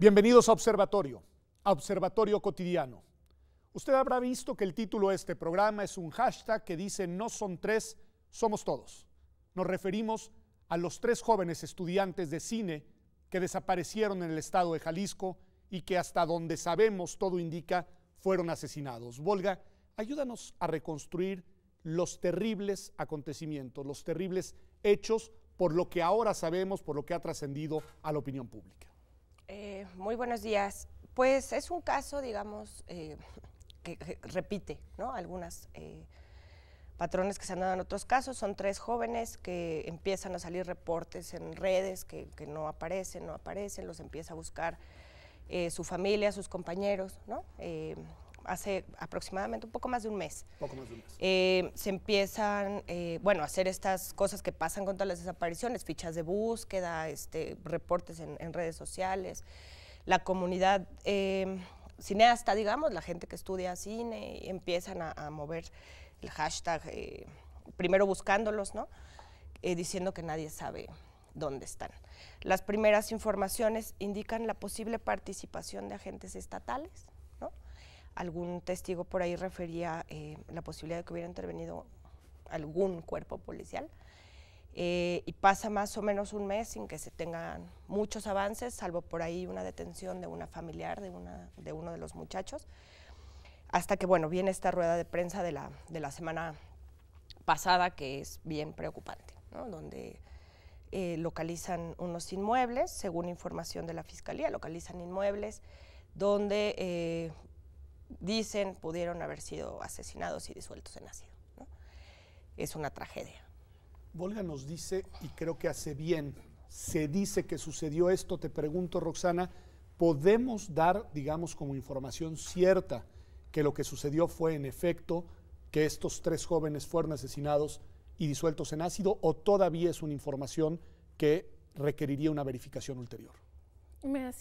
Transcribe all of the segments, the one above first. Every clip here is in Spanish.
Bienvenidos a Observatorio Cotidiano. Usted habrá visto que el título de este programa es un hashtag que dice "No son tres, somos todos". Nos referimos a los tres jóvenes estudiantes de cine que desaparecieron en el estado de Jalisco y que hasta donde sabemos todo indica fueron asesinados. Volga, ayúdanos a reconstruir los terribles acontecimientos, los terribles hechos, por lo que ahora sabemos, por lo que ha trascendido a la opinión pública. Muy buenos días. Pues es un caso, digamos, que repite, ¿no? Algunos patrones que se han dado en otros casos. Son tres jóvenes que empiezan a salir reportes en redes que no aparecen, los empieza a buscar su familia, sus compañeros, ¿no? Hace aproximadamente un poco más de un mes. Se empiezan, a hacer estas cosas que pasan con todas las desapariciones, fichas de búsqueda, reportes en redes sociales. La comunidad cineasta, digamos, la gente que estudia cine, empiezan a mover el hashtag, primero buscándolos, ¿no? Diciendo que nadie sabe dónde están. Las primeras informaciones indican la posible participación de agentes estatales, ¿no? Algún testigo por ahí refería la posibilidad de que hubiera intervenido algún cuerpo policial, y pasa más o menos un mes sin que se tengan muchos avances, salvo por ahí una detención de una familiar de uno de los muchachos, hasta que, bueno, viene esta rueda de prensa de la semana pasada, que es bien preocupante, ¿no? Donde localizan unos inmuebles, según información de la Fiscalía, localizan inmuebles donde dicen pudieron haber sido asesinados y disueltos en ácido, ¿no? Es una tragedia. Volga nos dice, y creo que hace bien, se dice que sucedió esto. Te pregunto, Roxana, ¿podemos dar, digamos, como información cierta que lo que sucedió fue en efecto que estos tres jóvenes fueron asesinados y disueltos en ácido, o todavía es una información que requeriría una verificación ulterior? Mira,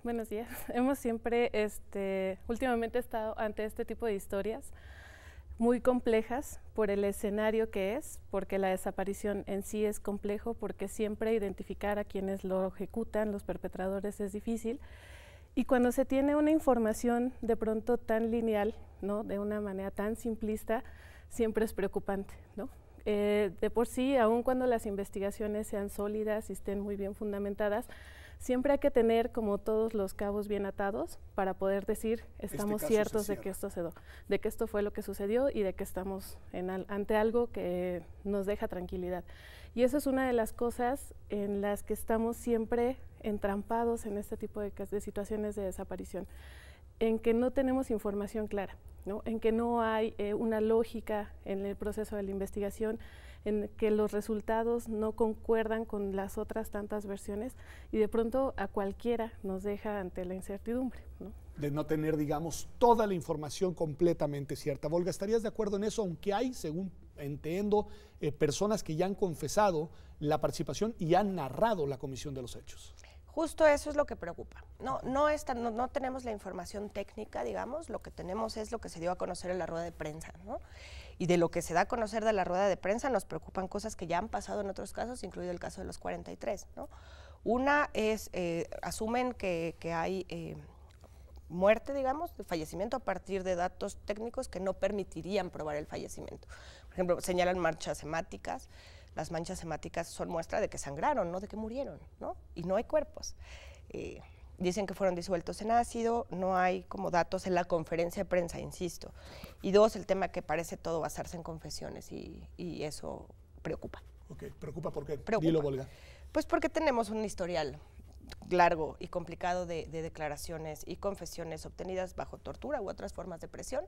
buenos días, hemos siempre, últimamente estado ante este tipo de historias muy complejas por el escenario que es, porque la desaparición en sí es complejo, porque siempre identificar a quienes lo ejecutan, los perpetradores, es difícil, y cuando se tiene una información de pronto tan lineal, ¿no? De una manera tan simplista, siempre es preocupante, ¿no? De por sí, aun cuando las investigaciones sean sólidas y estén muy bien fundamentadas, siempre hay que tener como todos los cabos bien atados para poder decir estamos ciertos de que esto fue lo que sucedió y de que estamos ante algo que nos deja tranquilidad. Y eso es una de las cosas en las que estamos siempre entrampados en este tipo de situaciones de desaparición, en que no tenemos información clara, ¿no? En que no hay una lógica en el proceso de la investigación, en que los resultados no concuerdan con las otras tantas versiones, y de pronto a cualquiera nos deja ante la incertidumbre, ¿no? De no tener, digamos, toda la información completamente cierta. Volga, ¿estarías de acuerdo en eso? Aunque hay, según entiendo, personas que ya han confesado la participación y han narrado la comisión de los hechos. Justo eso es lo que preocupa. No tenemos la información técnica, digamos, lo que tenemos es lo que se dio a conocer en la rueda de prensa, ¿no? Y de lo que se da a conocer de la rueda de prensa nos preocupan cosas que ya han pasado en otros casos, incluido el caso de los 43, ¿no? Una es, asumen que hay muerte, digamos, fallecimiento a partir de datos técnicos que no permitirían probar el fallecimiento. Por ejemplo, señalan manchas hemáticas. Las manchas hemáticas son muestra de que sangraron, no de que murieron, ¿no? Y no hay cuerpos. Dicen que fueron disueltos en ácido, no hay como datos en la conferencia de prensa, insisto. Y dos, el tema que parece todo basarse en confesiones, y eso preocupa. Ok, ¿preocupa por qué? Preocupa. Dilo, Volga. Pues porque tenemos un historial largo y complicado de declaraciones y confesiones obtenidas bajo tortura u otras formas de presión,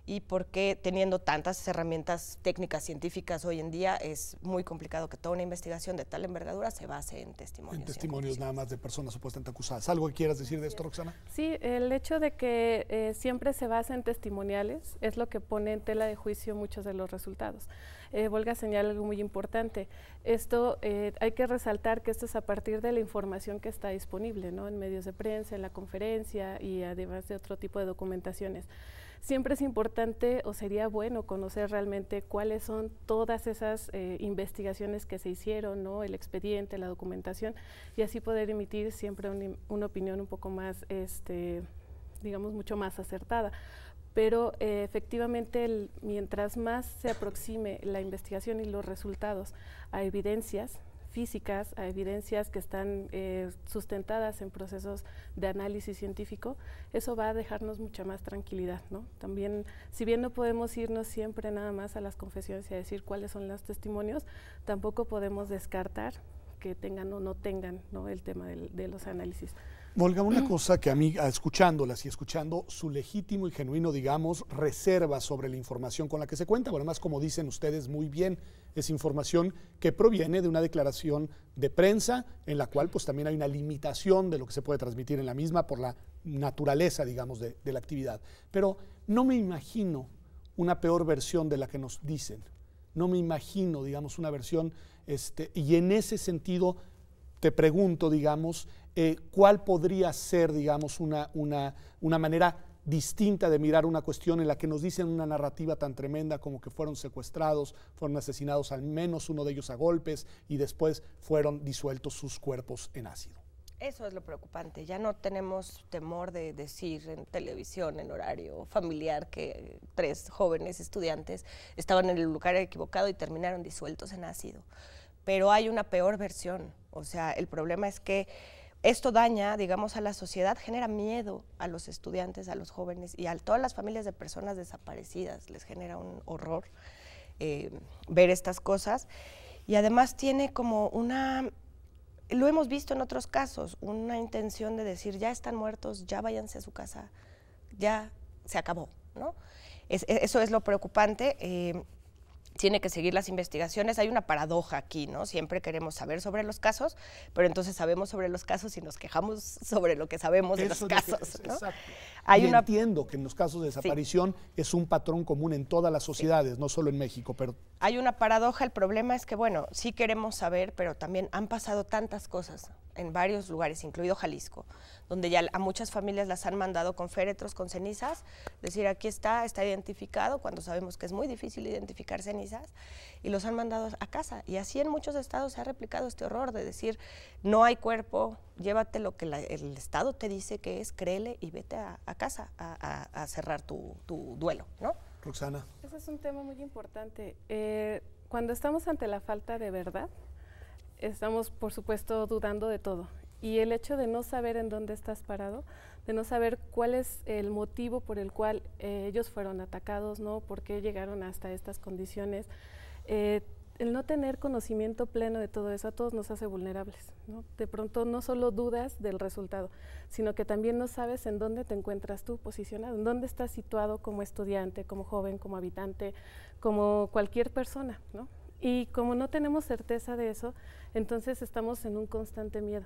y porque teniendo tantas herramientas técnicas científicas hoy en día es muy complicado que toda una investigación de tal envergadura se base en testimonios. En testimonios nada más de personas supuestamente acusadas. ¿Algo que quieras decir de esto, Roxana? Sí, el hecho de que siempre se basa en testimoniales es lo que pone en tela de juicio muchos de los resultados. Volga señala algo muy importante. Esto hay que resaltar que esto es a partir de la información que está disponible, ¿no? En medios de prensa, en la conferencia y además de otro tipo de documentaciones. siempre es importante o sería bueno conocer realmente cuáles son todas esas investigaciones que se hicieron, ¿no? El expediente, la documentación, y así poder emitir siempre una opinión un poco más, digamos, mucho más acertada. Pero efectivamente, mientras más se aproxime la investigación y los resultados a evidencias físicas, a evidencias que están sustentadas en procesos de análisis científico, eso va a dejarnos mucha más tranquilidad, ¿no? También, si bien no podemos irnos siempre nada más a las confesiones y a decir cuáles son los testimonios, tampoco podemos descartar que tengan o no tengan, ¿no?, el tema de los análisis. Olga, una cosa que a mí, escuchándolas y escuchando su legítimo y genuino, digamos, reserva sobre la información con la que se cuenta, bueno, además, como dicen ustedes muy bien, es información que proviene de una declaración de prensa en la cual pues también hay una limitación de lo que se puede transmitir en la misma por la naturaleza, digamos, de la actividad. Pero no me imagino una peor versión de la que nos dicen, no me imagino, digamos, una versión, y en ese sentido te pregunto, digamos, ¿cuál podría ser, digamos, una manera distinta de mirar una cuestión en la que nos dicen una narrativa tan tremenda como que fueron secuestrados, fueron asesinados al menos uno de ellos a golpes y después fueron disueltos sus cuerpos en ácido? Eso es lo preocupante, ya no tenemos temor de decir en televisión, en horario familiar, que 3 jóvenes estudiantes estaban en el lugar equivocado y terminaron disueltos en ácido. Pero hay una peor versión, o sea, el problema es que esto daña, digamos, a la sociedad, genera miedo a los estudiantes, a los jóvenes y a todas las familias de personas desaparecidas, les genera un horror ver estas cosas, y además tiene como una, lo hemos visto en otros casos, una intención de decir, ya están muertos, ya váyanse a su casa, ya se acabó, ¿no? Eso es lo preocupante. Tiene que seguir las investigaciones. Hay una paradoja aquí, ¿no? Siempre queremos saber sobre los casos, pero entonces sabemos sobre los casos y nos quejamos sobre lo que sabemos de los casos, ¿no? Exacto. Hay y entiendo que en los casos de desaparición es un patrón común en todas las sociedades, no solo en México, pero... Hay una paradoja, el problema es que, bueno, sí queremos saber, pero también han pasado tantas cosas en varios lugares, incluido Jalisco, donde ya a muchas familias las han mandado con féretros, con cenizas, decir aquí está identificado, cuando sabemos que es muy difícil identificar cenizas, y los han mandado a casa. Y así en muchos estados se ha replicado este horror de decir, no hay cuerpo, llévate lo que el estado te dice que es, créele y vete a casa a cerrar tu duelo, ¿no? Roxana. Ese es un tema muy importante. Cuando estamos ante la falta de verdad, estamos, por supuesto, dudando de todo. Y el hecho de no saber en dónde estás parado, de no saber cuál es el motivo por el cual ellos fueron atacados, ¿no? ¿Por qué llegaron hasta estas condiciones? El no tener conocimiento pleno de todo eso a todos nos hace vulnerables, ¿no? De pronto no solo dudas del resultado, sino que también no sabes en dónde te encuentras tú posicionado, en dónde estás situado como estudiante, como joven, como habitante, como cualquier persona, ¿no? Y como no tenemos certeza de eso, entonces estamos en un constante miedo.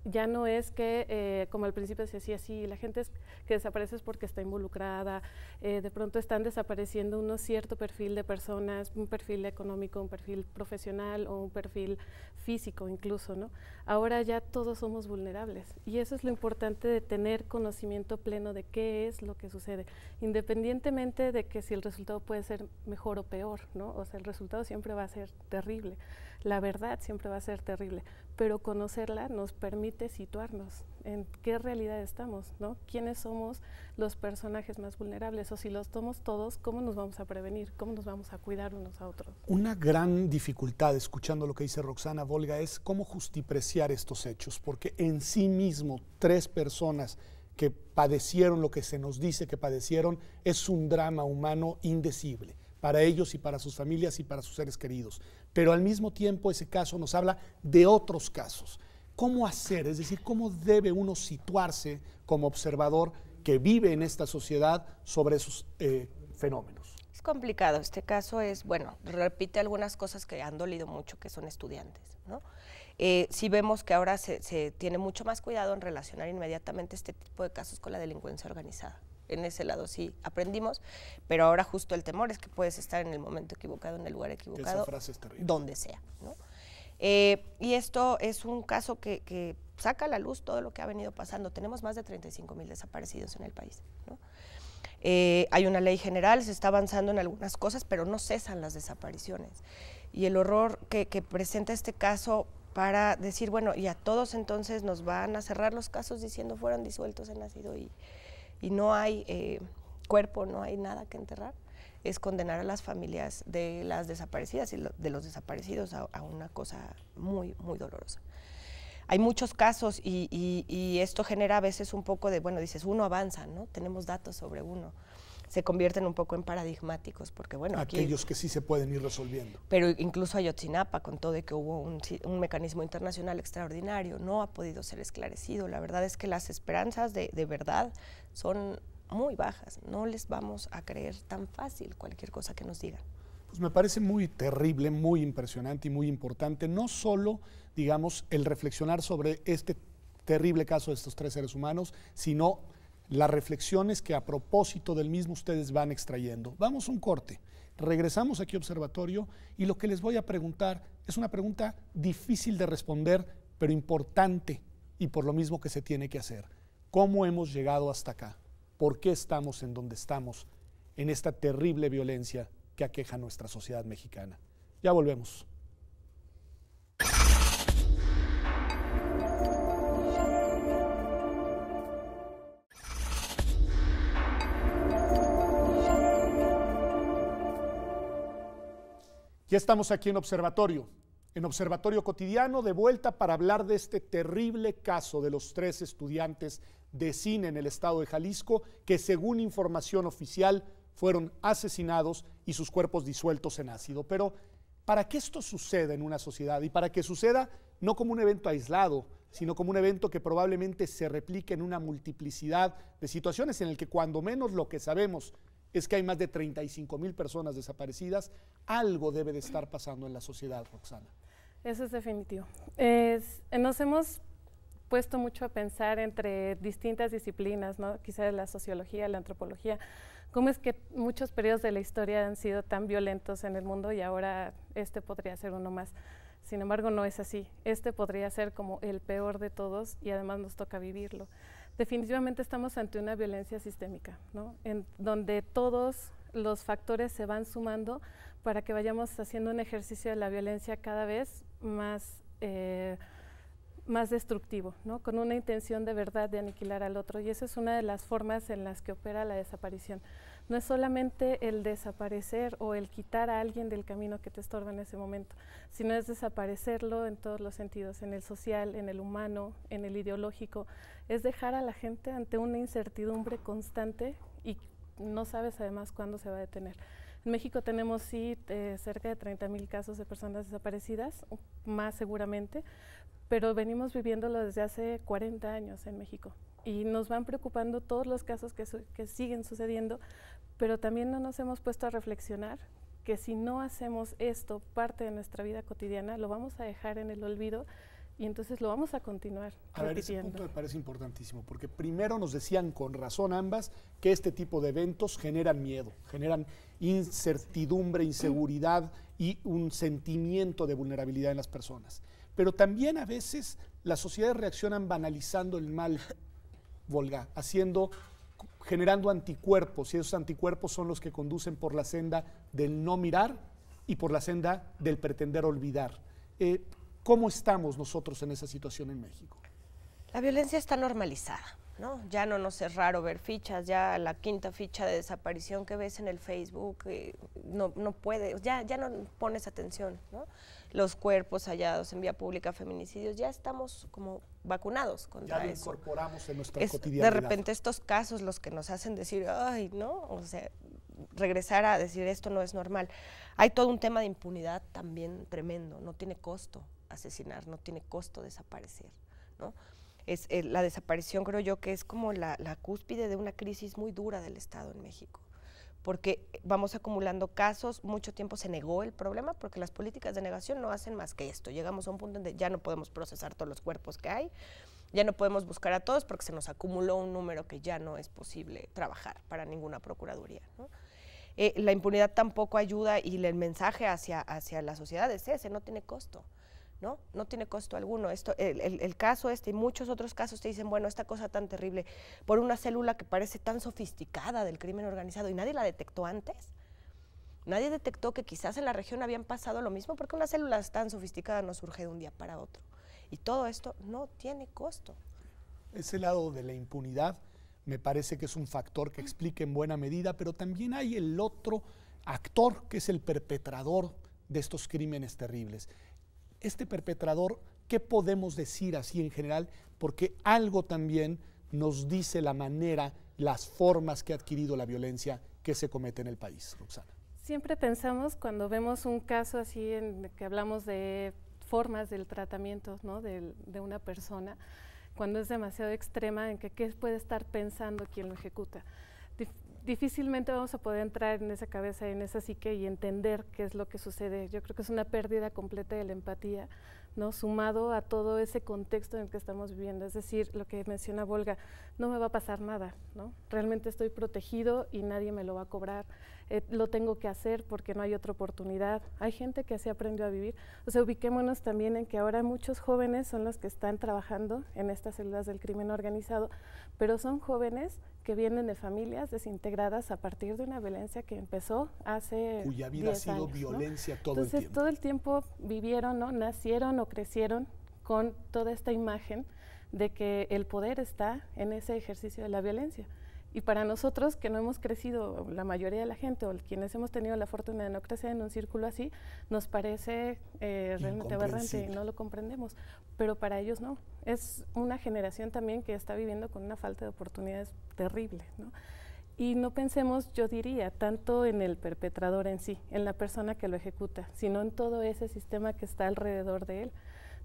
Ya no es que, como al principio se decía, sí, la gente que desaparece es porque está involucrada, de pronto están desapareciendo un cierto perfil de personas, un perfil económico, un perfil profesional o un perfil físico incluso, ¿no? Ahora ya todos somos vulnerables y eso es lo importante de tener conocimiento pleno de qué es lo que sucede, independientemente de que si el resultado puede ser mejor o peor, ¿no? O sea, el resultado siempre va a ser terrible, la verdad siempre va a ser terrible, pero conocerla nos permite situarnos en qué realidad estamos, ¿no? ¿Quiénes somos los personajes más vulnerables? O si los somos todos, ¿cómo nos vamos a prevenir? ¿Cómo nos vamos a cuidar unos a otros? Una gran dificultad, escuchando lo que dice Roxana, Volga, es cómo justipreciar estos hechos, porque en sí mismo 3 personas que padecieron lo que se nos dice que padecieron es un drama humano indecible para ellos y para sus familias y para sus seres queridos. Pero al mismo tiempo ese caso nos habla de otros casos. ¿Cómo hacer? Es decir, ¿cómo debe uno situarse como observador que vive en esta sociedad sobre esos fenómenos? Es complicado. Este caso es, bueno, repite algunas cosas que han dolido mucho, que son estudiantes, ¿no? Sí vemos que ahora se tiene mucho más cuidado en relacionar inmediatamente este tipo de casos con la delincuencia organizada. En ese lado sí aprendimos, pero ahora justo el temor es que puedes estar en el momento equivocado, en el lugar equivocado, esa frase es terrible, donde sea, ¿no? Y esto es un caso que saca a la luz todo lo que ha venido pasando. Tenemos más de 35,000 desaparecidos en el país, ¿no? Hay una ley general, se está avanzando en algunas cosas, pero no cesan las desapariciones. Y el horror que presenta este caso para decir, bueno, y a todos entonces nos van a cerrar los casos diciendo fueron disueltos en nacido y no hay cuerpo, no hay nada que enterrar, es condenar a las familias de las desaparecidas y de los desaparecidos a una cosa muy, muy dolorosa. Hay muchos casos y esto genera a veces un poco de, bueno, dices, uno avanza, ¿no? Tenemos datos sobre uno. Se convierten un poco en paradigmáticos, porque bueno… Aquellos aquí, que sí se pueden ir resolviendo. Pero incluso Ayotzinapa, con todo de que hubo un mecanismo internacional extraordinario, no ha podido ser esclarecido. La verdad es que las esperanzas de verdad son muy bajas. No les vamos a creer tan fácil cualquier cosa que nos digan. Pues me parece muy terrible, muy impresionante y muy importante, no solo, digamos, el reflexionar sobre este terrible caso de estos 3 seres humanos, sino las reflexiones que a propósito del mismo ustedes van extrayendo. Vamos a un corte, regresamos aquí a Observatorio y lo que les voy a preguntar es una pregunta difícil de responder, pero importante y por lo mismo que se tiene que hacer. ¿Cómo hemos llegado hasta acá? ¿Por qué estamos en donde estamos en esta terrible violencia que aqueja a nuestra sociedad mexicana? Ya volvemos. Ya estamos aquí en Observatorio Cotidiano, de vuelta para hablar de este terrible caso de los 3 estudiantes de cine en el estado de Jalisco, que según información oficial fueron asesinados y sus cuerpos disueltos en ácido. Pero para que esto suceda en una sociedad y para que suceda no como un evento aislado, sino como un evento que probablemente se replique en una multiplicidad de situaciones en el que cuando menos lo que sabemos es que hay más de 35,000 personas desaparecidas, algo debe de estar pasando en la sociedad, Roxana. Eso es definitivo. Nos hemos puesto mucho a pensar entre distintas disciplinas, ¿no? Quizás la sociología, la antropología, cómo es que muchos periodos de la historia han sido tan violentos en el mundo y ahora este podría ser uno más. Sin embargo, no es así. Este podría ser como el peor de todos y además nos toca vivirlo. Definitivamente estamos ante una violencia sistémica, ¿no? En donde todos los factores se van sumando para que vayamos haciendo un ejercicio de la violencia cada vez más destructivo, ¿no? Con una intención de verdad de aniquilar al otro, y esa es una de las formas en las que opera la desaparición. No es solamente el desaparecer o el quitar a alguien del camino que te estorba en ese momento, sino es desaparecerlo en todos los sentidos, en el social, en el humano, en el ideológico. Es dejar a la gente ante una incertidumbre constante y no sabes además cuándo se va a detener. En México tenemos cerca de 30,000 casos de personas desaparecidas, más seguramente, pero venimos viviéndolo desde hace 40 años en México y nos van preocupando todos los casos que siguen sucediendo, pero también no nos hemos puesto a reflexionar que si no hacemos esto parte de nuestra vida cotidiana, lo vamos a dejar en el olvido y entonces lo vamos a continuar repitiendo. Ese punto me parece importantísimo, porque primero nos decían con razón ambas que este tipo de eventos generan miedo, generan incertidumbre, inseguridad y un sentimiento de vulnerabilidad en las personas. Pero también a veces las sociedades reaccionan banalizando el mal, Volga, generando anticuerpos, y esos anticuerpos son los que conducen por la senda del no mirar y por la senda del pretender olvidar. ¿Cómo estamos nosotros en esa situación en México? La violencia está normalizada, ¿no? Ya no nos es raro ver fichas, ya la 5ª ficha de desaparición que ves en el Facebook, no puede, ya no pones atención, ¿no? Los cuerpos hallados en vía pública, feminicidios, ya estamos como vacunados contra eso. Ya lo incorporamos en nuestra cotidianidad. De repente estos casos los que nos hacen decir, ay, ¿no? O sea, regresar a decir esto no es normal. Hay todo un tema de impunidad también tremendo, no tiene costo asesinar, no tiene costo desaparecer, ¿no? La desaparición creo yo que es como la cúspide de una crisis muy dura del Estado en México, porque vamos acumulando casos, mucho tiempo se negó el problema, porque las políticas de negación no hacen más que esto. Llegamos a un punto donde ya no podemos procesar todos los cuerpos que hay, ya no podemos buscar a todos porque se nos acumuló un número que ya no es posible trabajar para ninguna procuraduría, ¿no? La impunidad tampoco ayuda y el mensaje hacia la sociedad es ese, no tiene costo, ¿no? No tiene costo alguno. El caso y muchos otros casos te dicen, bueno, esta cosa tan terrible, por una célula que parece tan sofisticada del crimen organizado y nadie la detectó antes. Nadie detectó que quizás en la región habían pasado lo mismo, porque una célula tan sofisticada no surge de un día para otro. Y todo esto no tiene costo. Ese lado de la impunidad me parece que es un factor que explica en buena medida, pero también hay el otro actor que es el perpetrador de estos crímenes terribles. Este perpetrador, ¿qué podemos decir así en general? Porque algo también nos dice la manera, las formas que ha adquirido la violencia que se comete en el país, Roxana. Siempre pensamos cuando vemos un caso así en que hablamos de formas del tratamiento, ¿no? de una persona, cuando es demasiado extrema, en que qué puede estar pensando quien lo ejecuta. Difícilmente vamos a poder entrar en esa cabeza, en esa psique y entender qué es lo que sucede. Yo creo que es una pérdida completa de la empatía, ¿no? Sumado a todo ese contexto en el que estamos viviendo. Es decir, lo que menciona Volga, no me va a pasar nada, ¿no? Realmente estoy protegido y nadie me lo va a cobrar. Lo tengo que hacer porque no hay otra oportunidad. Hay gente que así aprendió a vivir. O sea, ubiquémonos también en que ahora muchos jóvenes son los que están trabajando en estas células del crimen organizado, pero son jóvenes que vienen de familias desintegradas a partir de una violencia que empezó hace cuya vida 10 ha sido años, violencia, ¿no? todo Entonces, el tiempo. todo el tiempo vivieron, ¿no? Nacieron o crecieron con toda esta imagen de que el poder está en ese ejercicio de la violencia. Y para nosotros que no hemos crecido, la mayoría de la gente o quienes hemos tenido la fortuna de no crecer en un círculo así, nos parece realmente aberrante y no lo comprendemos, pero para ellos no. Es una generación también que está viviendo con una falta de oportunidades terrible, ¿no? Y no pensemos, yo diría, tanto en el perpetrador en sí, en la persona que lo ejecuta, sino en todo ese sistema que está alrededor de él,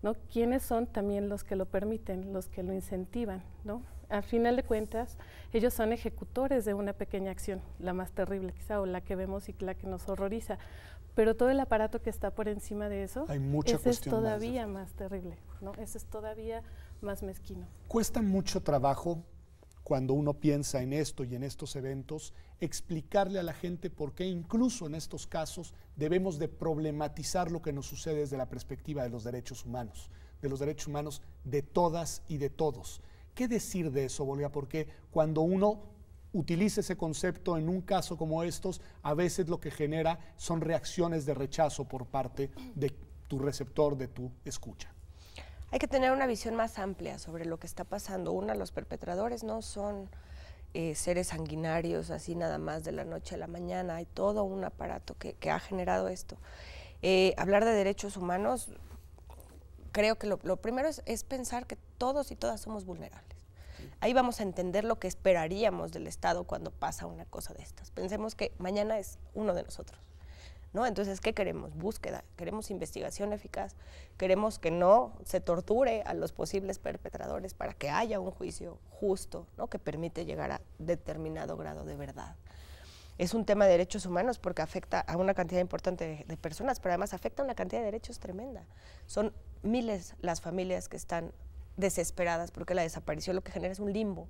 ¿no? ¿Quiénes son también los que lo permiten, los que lo incentivan, ¿no? Al final de cuentas, ellos son ejecutores de una pequeña acción, la más terrible quizá, o la que vemos y la que nos horroriza, pero todo el aparato que está por encima de eso, ese es todavía más terrible, ¿no? Ese es todavía más mezquino. Cuesta mucho trabajo, cuando uno piensa en esto y en estos eventos, explicarle a la gente por qué incluso en estos casos debemos de problematizar lo que nos sucede desde la perspectiva de los derechos humanos de todas y de todos. ¿Qué decir de eso, Volga? Porque cuando uno utiliza ese concepto en un caso como estos, a veces lo que genera son reacciones de rechazo por parte de tu receptor, de tu escucha. Hay que tener una visión más amplia sobre lo que está pasando. Los perpetradores no son seres sanguinarios, así nada más de la noche a la mañana. Hay todo un aparato que ha generado esto. Hablar de derechos humanos, creo que lo primero es pensar que todos y todas somos vulnerables. Ahí vamos a entender lo que esperaríamos del Estado cuando pasa una cosa de estas. Pensemos que mañana es uno de nosotros, ¿no? Entonces, ¿qué queremos? Búsqueda, queremos investigación eficaz, queremos que no se torture a los posibles perpetradores para que haya un juicio justo, ¿no? Que permite llegar a determinado grado de verdad. Es un tema de derechos humanos porque afecta a una cantidad importante de personas, pero además afecta a una cantidad de derechos tremenda. Son miles las familias que están desesperadas porque la desaparición lo que genera es un limbo,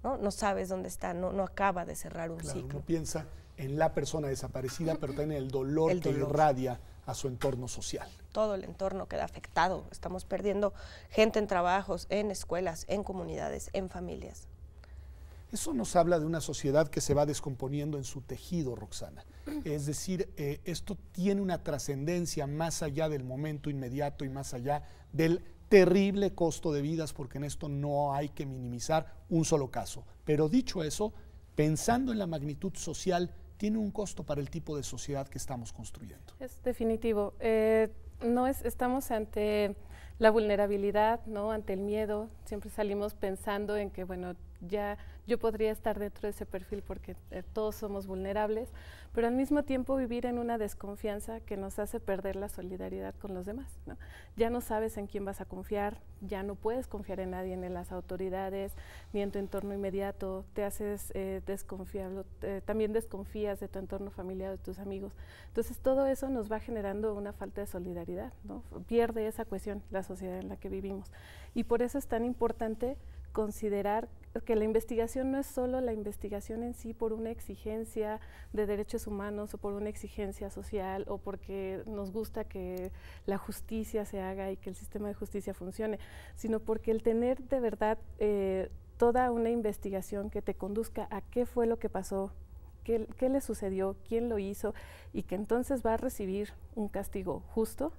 ¿no? No sabes dónde está, no acaba de cerrar un ciclo. Uno piensa en la persona desaparecida, pero también el dolor que irradia a su entorno social. Todo el entorno queda afectado. Estamos perdiendo gente en trabajos, en escuelas, en comunidades, en familias. Eso nos habla de una sociedad que se va descomponiendo en su tejido, Roxana. Es decir, esto tiene una trascendencia más allá del momento inmediato y más allá del terrible costo de vidas, porque en esto no hay que minimizar un solo caso. Pero dicho eso, pensando en la magnitud social, tiene un costo para el tipo de sociedad que estamos construyendo. Es definitivo. Estamos ante la vulnerabilidad, ¿no? Ante el miedo. Siempre salimos pensando en que, bueno, ya yo podría estar dentro de ese perfil porque todos somos vulnerables, pero al mismo tiempo vivir en una desconfianza que nos hace perder la solidaridad con los demás, ¿no? Ya no sabes en quién vas a confiar, ya no puedes confiar en nadie, ni en las autoridades, ni en tu entorno inmediato, te haces desconfiable, también desconfías de tu entorno familiar, de tus amigos. Entonces todo eso nos va generando una falta de solidaridad, ¿no? Pierde esa cohesión la sociedad en la que vivimos. Y por eso es tan importante considerar que la investigación no es solo la investigación en sí por una exigencia de derechos humanos o por una exigencia social o porque nos gusta que la justicia se haga y que el sistema de justicia funcione, sino porque el tener de verdad toda una investigación que te conduzca a qué fue lo que pasó, qué le sucedió, quién lo hizo y que entonces va a recibir un castigo justo.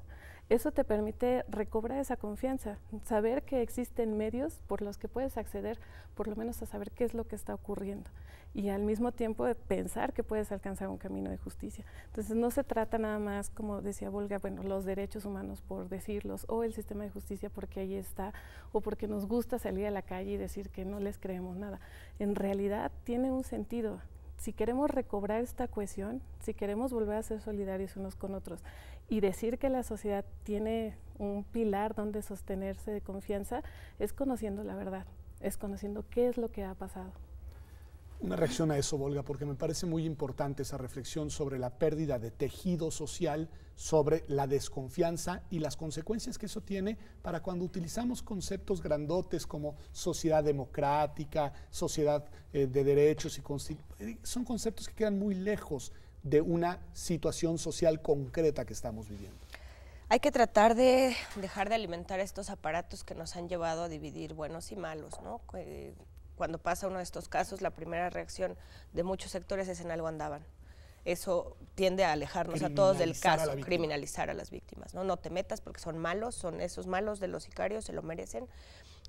Eso te permite recobrar esa confianza, saber que existen medios por los que puedes acceder, por lo menos a saber qué es lo que está ocurriendo y al mismo tiempo pensar que puedes alcanzar un camino de justicia. Entonces no se trata nada más, como decía Volga, bueno, los derechos humanos por decirlos o el sistema de justicia porque ahí está o porque nos gusta salir a la calle y decir que no les creemos nada. En realidad tiene un sentido. Si queremos recobrar esta cohesión, si queremos volver a ser solidarios unos con otros y decir que la sociedad tiene un pilar donde sostenerse de confianza, es conociendo la verdad, es conociendo qué es lo que ha pasado. Una reacción a eso, Volga, porque me parece muy importante esa reflexión sobre la pérdida de tejido social, sobre la desconfianza y las consecuencias que eso tiene para cuando utilizamos conceptos grandotes como sociedad democrática, sociedad de derechos, son conceptos que quedan muy lejos de una situación social concreta que estamos viviendo. Hay que tratar de dejar de alimentar estos aparatos que nos han llevado a dividir buenos y malos, ¿no? Cuando pasa uno de estos casos, la primera reacción de muchos sectores es en algo andaban. Eso tiende a alejarnos a todos del caso, criminalizar a las víctimas, ¿no? No te metas porque son malos, son esos malos de los sicarios, se lo merecen.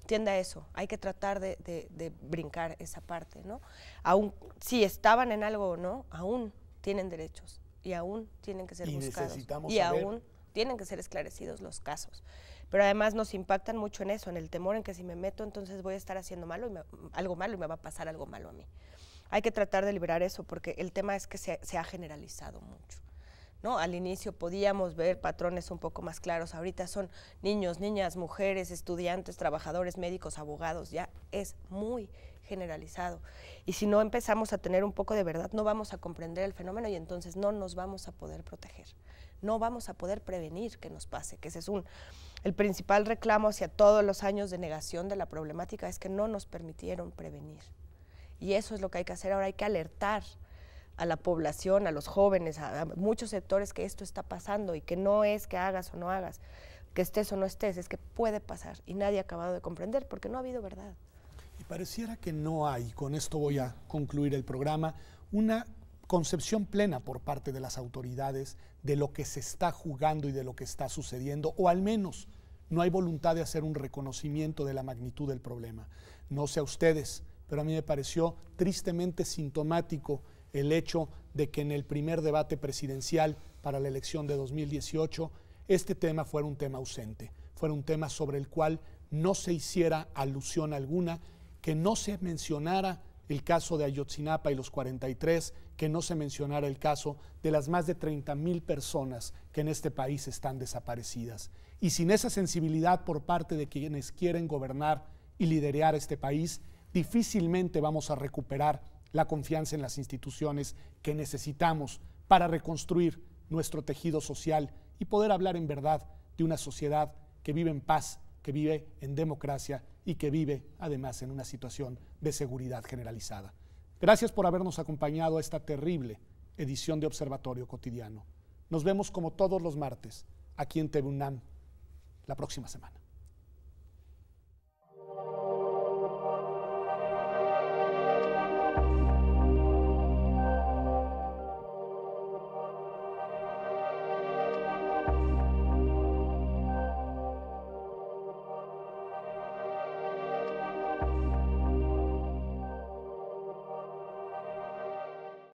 Tiende a eso, hay que tratar de brincar esa parte, ¿no? Aún si estaban en algo o no, aún tienen derechos y aún tienen que ser buscados y aún tienen que ser esclarecidos los casos. Pero además nos impactan mucho en eso, en el temor en que si me meto entonces voy a estar haciendo algo malo y me va a pasar algo malo a mí. Hay que tratar de liberar eso porque el tema es que se ha generalizado mucho, ¿no? Al inicio podíamos ver patrones un poco más claros, ahorita son niños, niñas, mujeres, estudiantes, trabajadores, médicos, abogados, ya es muy generalizado. Y si no empezamos a tener un poco de verdad, no vamos a comprender el fenómeno y entonces no nos vamos a poder proteger, no vamos a poder prevenir que nos pase, que ese es el principal reclamo hacia todos los años de negación de la problemática, es que no nos permitieron prevenir. Y eso es lo que hay que hacer ahora, hay que alertar a la población, a los jóvenes, a muchos sectores que esto está pasando y que no es que hagas o no hagas, que estés o no estés, es que puede pasar y nadie ha acabado de comprender porque no ha habido verdad. Y pareciera que no hay, con esto voy a concluir el programa, una concepción plena por parte de las autoridades de lo que se está jugando y de lo que está sucediendo, o al menos no hay voluntad de hacer un reconocimiento de la magnitud del problema. No sé a ustedes, pero a mí me pareció tristemente sintomático el hecho de que en el primer debate presidencial para la elección de 2018 este tema fuera un tema ausente, fuera un tema sobre el cual no se hiciera alusión alguna, que no se mencionara el caso de Ayotzinapa y los 43, que no se mencionara el caso de las más de 30,000 personas que en este país están desaparecidas. Y sin esa sensibilidad por parte de quienes quieren gobernar y liderar este país, difícilmente vamos a recuperar la confianza en las instituciones que necesitamos para reconstruir nuestro tejido social y poder hablar en verdad de una sociedad que vive en paz, que vive en democracia y que vive además en una situación de seguridad generalizada. Gracias por habernos acompañado a esta terrible edición de Observatorio Cotidiano. Nos vemos como todos los martes aquí en TV UNAM la próxima semana.